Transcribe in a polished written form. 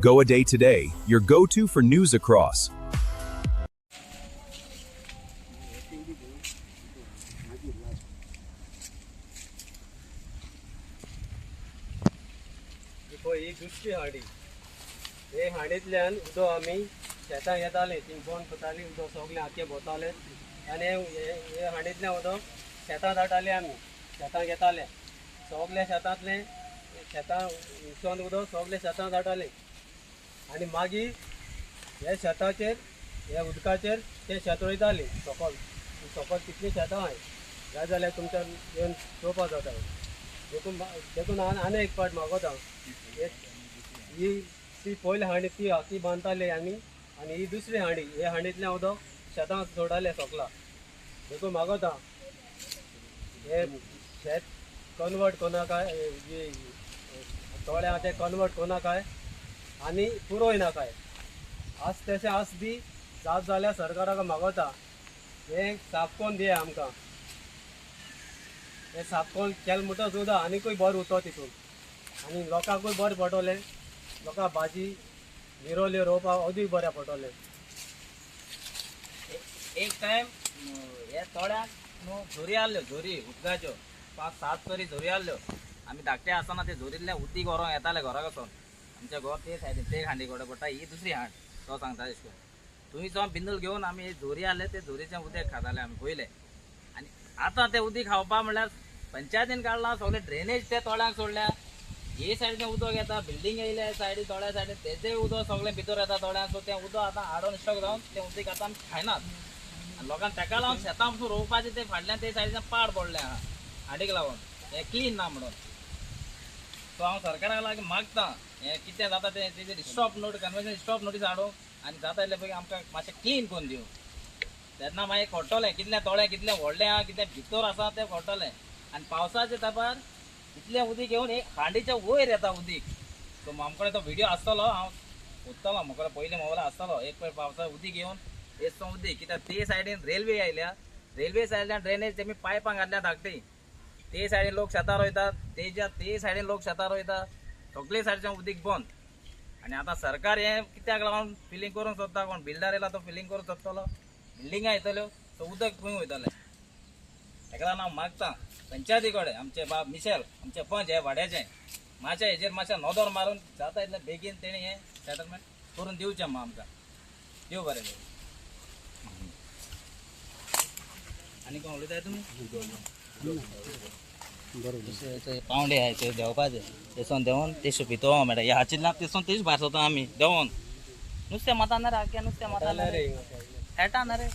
Go a Day Today, your go-to for news across. ही दुसरी हांडी हे हांडींतल्यान उदक आमी शेतां येताले ती बोंड करताली उदक सगळे हातये भोंवताले आनी हे हांडींतल्यान उदक शेतां धाडटाले आमी शेतां घेताले सगळे शेतांतले शेतां विसोन उदक सगळे शेतां धाडटाले आनी मागीर हे शेताचेर हे उदकाचेर ते शेत रोयताले सकयल कितली शेतां आहाय जाय जाल्यार तुमच्या येवन पळोवपाक जाता देखून आनी एक पाट मागोता ही ती पयली हांडी ती बांदताले आमी आनी ही दुसरी हांडी हे हांडींतल्यान उदक शेतांक सोडटाले सकला देखून मागोता हे शेत कन्वर्ट कोना काय थोड्या ते कन्वर्ट कोना काय आनी पुरोय ना काय आज तशें आज दी जात जाल्यार सरकाराक मागोता हे साफ कोन्न दिया आमकां हे साफ कोन्न केलें म्हणटा सुद्दां आनीकूय बरें उरता तितून आनी लोकांकूय बरें पडटलें लोकां भाजी निरोल्यो रोवपाक अदूक बरें पडटलें एक टायम हे थोड्यांक न्हू झोरी आहल्यो झोरी उदकाच्यो 5-7 तरी झोरी आहल्यो आमी धाकटे आसतना ते झोरींतल्यान उदीक व्हरोंक येताले घरा वचोन आमचें घर ते सायडीन ते हांडी कडेन पडटा ही दुसरी हांड तो सांगता अशें करून थंयसर बिंदूल घेवन आमी झोरी आहले ते झोरीचें उदक खाताले आमी पयले आनी आतां तें उदीक खावपा म्हणल्यार पंचायतीन काडलां सगळे ड्रेनेज ते तोड्यांक सोडल्या हे सायडीन उदक येता बिल्डींग येयल्या सायडीन थोड्या सायडीन तेजें उदक सगळें भितर येता थोड्यांक सो तें उदक आतां हाडून स्टॉक जावन तें उदीक आतां आमी खायनात आनी लोकांक ताका लागून शेतां पसून रोवपाचें तें फाटल्यान ते सायडीन पाड पडलें आहा हांडीक लागून हें क्लीन ना म्हणून सो हांव सरकाराक लागीं मागतां हें कितें जाता तें तेजेर स्टॉप नोटीस हाडूंक आनी जाता तितले पयलीं आमकां मातशें क्लीन करून दिवं तेन्ना मागीर खोडटलें कितलें थोडें कितलें व्हडलें आहा कितें भितर आसा तें खोडटलें आनी पावसाच्या तेंपार इतलें उदीक येवन एक हांडीच्या वयर येता उदीक सो आमकडे तो व्हिडिओ आसतलो हांव सोदतलो म्हाका पयलीं मोबायलार आसतलो एक पयर पावसा उदीक येवन येसो उदीक कित्याक ते सायडीन रेल्वे आयल्या रेल्वे सायडीन ड्रेनेज तेमी पायपां घातल्या धाकटी ते सायडीन लोक शेतां रोयतात ते सायडीन लोक शेतां रोयतात सगळे सायडीच्यान उदीक बंद आनी आतां सरकार हें कित्याक लागून फिलींग करूंक सोदता कोण बिल्डर येयला तो फिलींग करूंक सोदतलो बिल्डिंगां येतल्यो सो उदक खंय वयतलें ताका लागून हांव मागतां पंचायती कडेन आमचे बाब मिशेल आमचे पंच हे वाड्याचे मातशें हेजेर मातशें नदर मारून जाता इतलें बेगीन तेणी हें सेटलमेंट करून दिवचें आमकां देव बरें आनी कोण उलयताय तुमी पावंडे आहाय ते देंवपाचे तेसोन देंवन ते सुपितो मेळटा ह्या हाचींतल्यान तेसोन तेच भायर सरता आमी देंवन नुस्तें माता ना रे आख्या नुस्तें माता ना रे खेळटा ना रे